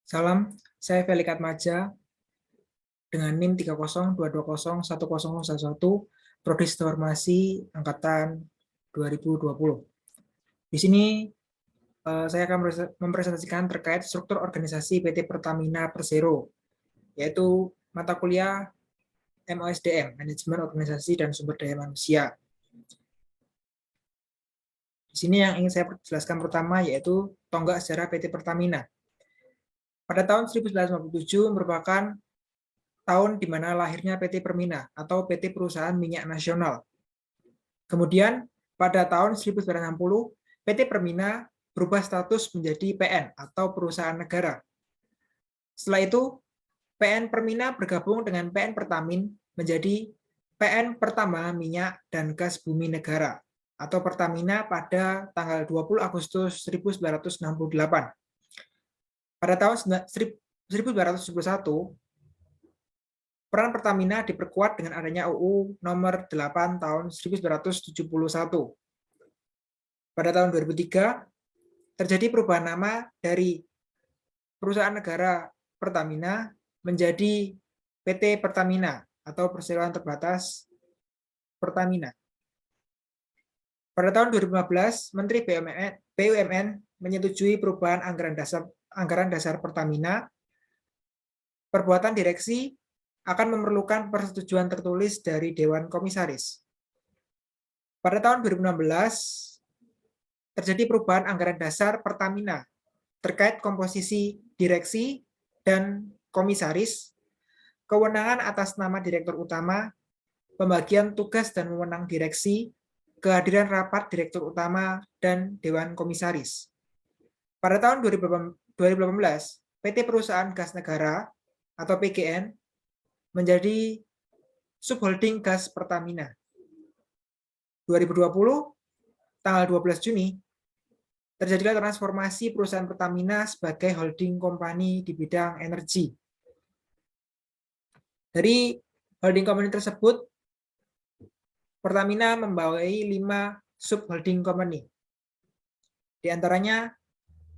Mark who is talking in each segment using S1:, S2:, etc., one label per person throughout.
S1: Salam, saya Felix Atmaja dengan NIM 302201011, Prodi Farmasi Angkatan 2020. Di sini saya akan mempresentasikan terkait struktur organisasi PT Pertamina Persero, yaitu mata kuliah MOSDM, Manajemen Organisasi dan Sumber Daya Manusia. Di sini yang ingin saya jelaskan pertama yaitu tonggak sejarah PT Pertamina. Pada tahun 1957 merupakan tahun di mana lahirnya PT Permina atau PT Perusahaan Minyak Nasional. Kemudian pada tahun 1960 PT Permina berubah status menjadi PN atau perusahaan negara. Setelah itu PN Permina bergabung dengan PN Pertamin menjadi PN Pertama Minyak dan Gas Bumi Negara atau Pertamina pada tanggal 20 Agustus 1968. Pada tahun 1971 peran Pertamina diperkuat dengan adanya UU Nomor 8 Tahun 1971. Pada tahun 2003 terjadi perubahan nama dari perusahaan negara Pertamina menjadi PT Pertamina atau Perseroan Terbatas Pertamina. Pada tahun 2015, Menteri BUMN menyetujui perubahan anggaran dasar Pertamina. Perbuatan direksi akan memerlukan persetujuan tertulis dari Dewan Komisaris. Pada tahun 2016, terjadi perubahan anggaran dasar Pertamina terkait komposisi direksi dan komisaris, kewenangan atas nama direktur utama, pembagian tugas dan wewenang direksi, kehadiran rapat direktur utama, dan Dewan Komisaris. Pada tahun 2018, PT Perusahaan Gas Negara atau PGN menjadi subholding gas Pertamina. 2020, tanggal 12 Juni, terjadilah transformasi perusahaan Pertamina sebagai holding company di bidang energi. Dari holding company tersebut, Pertamina membawahi 5 subholding company. Di antaranya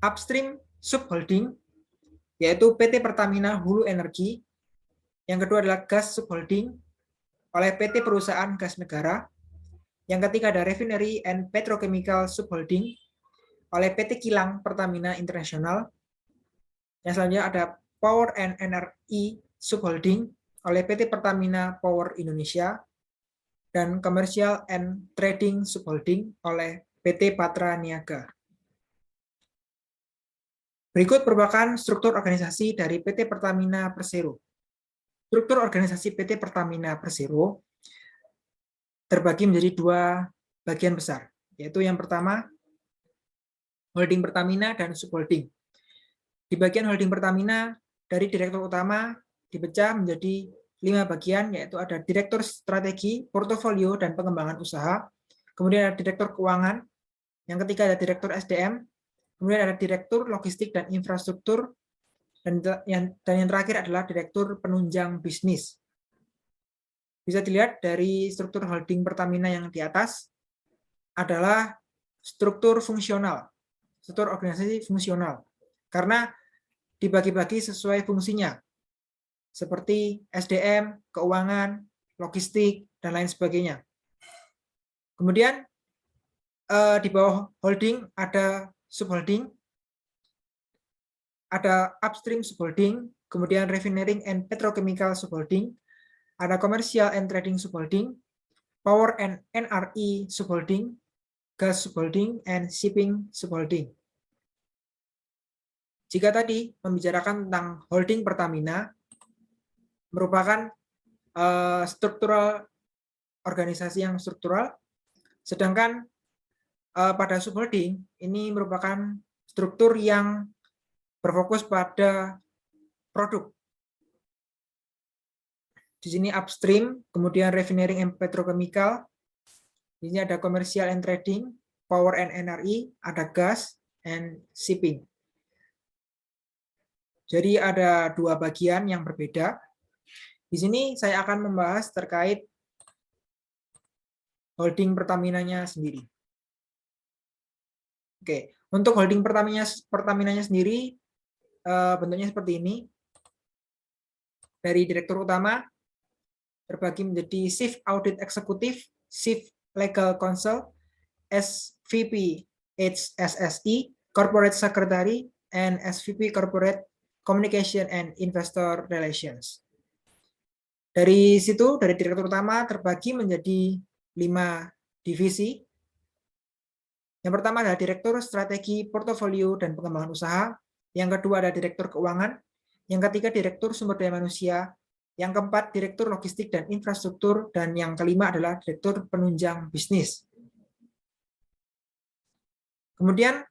S1: upstream subholding, yaitu PT Pertamina Hulu Energi. Yang kedua adalah gas subholding oleh PT Perusahaan Gas Negara. Yang ketiga ada refinery and petrochemical subholding oleh PT Kilang Pertamina International. Yang selanjutnya ada Power and NRI subholding oleh PT Pertamina Power Indonesia dan Commercial and Trading subholding oleh PT Patra Niaga. Berikut merupakan struktur organisasi dari PT Pertamina Persero. Struktur organisasi PT Pertamina Persero terbagi menjadi 2 bagian besar, yaitu yang pertama holding Pertamina dan subholding. Di bagian holding Pertamina, dari direktur utama dipecah menjadi 5 bagian, yaitu ada direktur strategi, portofolio, dan pengembangan usaha, kemudian ada direktur keuangan, yang ketiga ada direktur SDM, kemudian ada direktur logistik dan infrastruktur, dan yang terakhir adalah direktur penunjang bisnis. Bisa dilihat dari struktur holding Pertamina yang di atas adalah struktur fungsional, struktur organisasi fungsional, karena dibagi-bagi sesuai fungsinya, seperti SDM, keuangan, logistik, dan lain sebagainya. Kemudian di bawah holding ada subholding, ada upstream subholding, kemudian refinery and petrochemical subholding, ada commercial and trading subholding, power and NRI subholding, gas subholding, and shipping subholding. Jika tadi membicarakan tentang holding Pertamina, merupakan struktural organisasi yang struktural, sedangkan pada subholding ini merupakan struktur yang berfokus pada produk. Di sini upstream, kemudian refinery and petrochemical, di sini ada commercial and trading, power and NRI, ada gas, and shipping. Jadi ada 2 bagian yang berbeda. Di sini saya akan membahas terkait holding Pertaminanya sendiri. Oke, untuk holding Pertaminanya sendiri bentuknya seperti ini. Dari direktur utama terbagi menjadi Chief Audit Executive, Chief Legal Counsel, SVP HSSE, Corporate Secretary, and SVP Corporate Communication and Investor Relations. Dari situ, dari direktur utama terbagi menjadi 5 divisi. Yang pertama adalah Direktur Strategi Portofolio dan Pengembangan Usaha. Yang kedua adalah Direktur Keuangan. Yang ketiga, Direktur Sumber Daya Manusia. Yang keempat, Direktur Logistik dan Infrastruktur. Dan yang kelima adalah Direktur Penunjang Bisnis. Kemudian,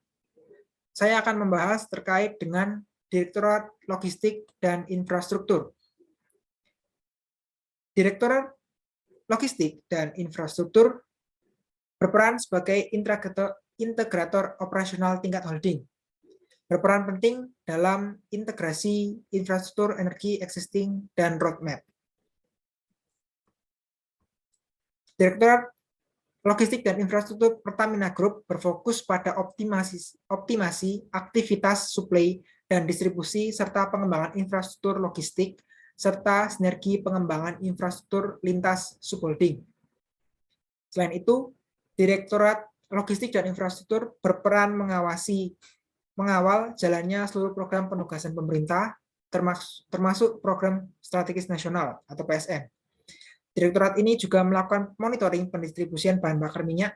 S1: saya akan membahas terkait dengan Direktorat Logistik dan Infrastruktur. Direktorat Logistik dan Infrastruktur berperan sebagai integrator operasional tingkat holding. Berperan penting dalam integrasi infrastruktur energi existing dan roadmap. Direktorat Logistik dan Infrastruktur Pertamina Group berfokus pada optimasi aktivitas suplai dan distribusi serta pengembangan infrastruktur logistik serta sinergi pengembangan infrastruktur lintas subholding. Selain itu, Direktorat Logistik dan Infrastruktur berperan mengawal jalannya seluruh program penugasan pemerintah, termasuk program strategis nasional atau PSN. Direktorat ini juga melakukan monitoring pendistribusian bahan bakar minyak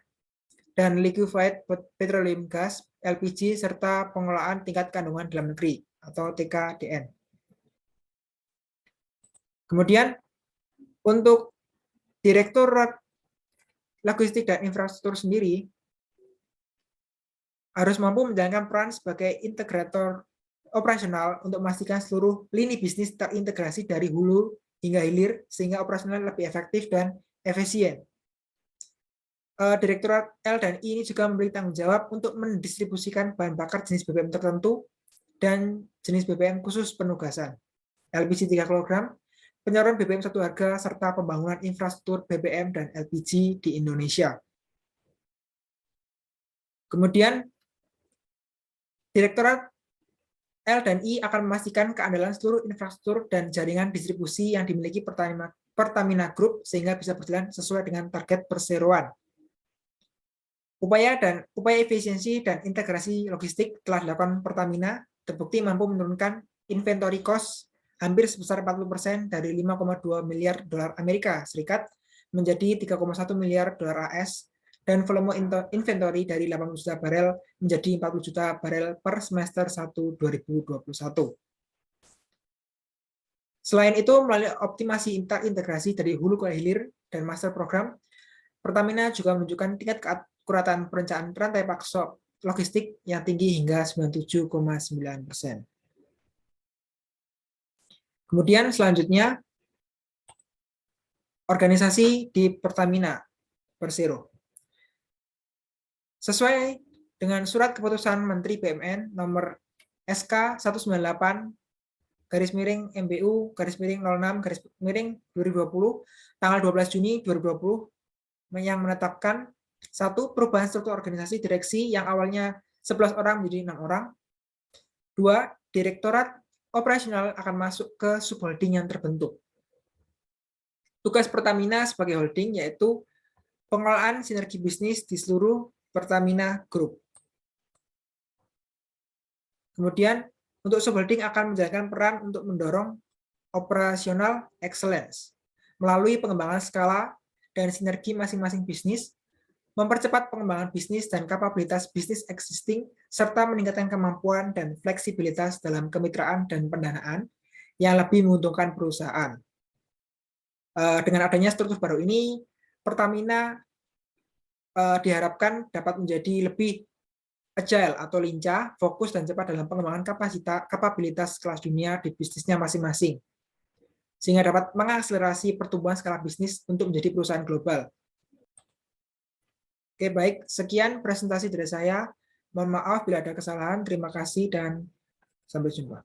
S1: dan liquefied petroleum gas (LPG) serta pengelolaan tingkat kandungan dalam negeri atau TKDN. Kemudian untuk Direktorat Logistik dan Infrastruktur sendiri harus mampu menjalankan peran sebagai integrator operasional untuk memastikan seluruh lini bisnis terintegrasi dari hulu hingga hilir sehingga operasional lebih efektif dan efisien. Direktorat L dan I ini juga memiliki tanggung jawab untuk mendistribusikan bahan bakar jenis BBM tertentu dan jenis BBM khusus penugasan, LPG 3 kg, penyaluran BBM satu harga, serta pembangunan infrastruktur BBM dan LPG di Indonesia. Kemudian, Direktorat L dan I akan memastikan keandalan seluruh infrastruktur dan jaringan distribusi yang dimiliki Pertamina Group sehingga bisa berjalan sesuai dengan target perseroan. Upaya efisiensi dan integrasi logistik telah dilakukan Pertamina, terbukti mampu menurunkan inventory cost hampir sebesar 40% dari 5,2 miliar dolar Amerika Serikat menjadi 3,1 miliar dolar AS, dan volume inventory dari 80 juta barel menjadi 40 juta barel per semester 1 2021. Selain itu, melalui optimasi integrasi dari hulu ke hilir dan master program, Pertamina juga menunjukkan tingkat keakuratan perencanaan rantai pasok logistik yang tinggi hingga 97,9%. Kemudian selanjutnya, organisasi di Pertamina Persero. Sesuai dengan surat keputusan Menteri BUMN nomor SK 198/MBU/06/2020 tanggal 12 Juni 2020 yang menetapkan 1. Perubahan struktur organisasi direksi yang awalnya 11 orang menjadi 6 orang. 2. Direktorat operasional akan masuk ke subholding yang terbentuk. Tugas Pertamina sebagai holding yaitu pengelolaan sinergi bisnis di seluruh Pertamina Group. Kemudian, untuk subholding akan menjalankan peran untuk mendorong operasional excellence melalui pengembangan skala dan sinergi masing-masing bisnis, mempercepat pengembangan bisnis dan kapabilitas bisnis existing, serta meningkatkan kemampuan dan fleksibilitas dalam kemitraan dan pendanaan yang lebih menguntungkan perusahaan. Dengan adanya struktur baru ini, Pertamina diharapkan dapat menjadi lebih agile atau lincah, fokus dan cepat dalam pengembangan kapabilitas kelas dunia di bisnisnya masing-masing, sehingga dapat mengakselerasi pertumbuhan skala bisnis untuk menjadi perusahaan global. Oke, baik. Sekian presentasi dari saya. Mohon maaf bila ada kesalahan. Terima kasih dan sampai jumpa.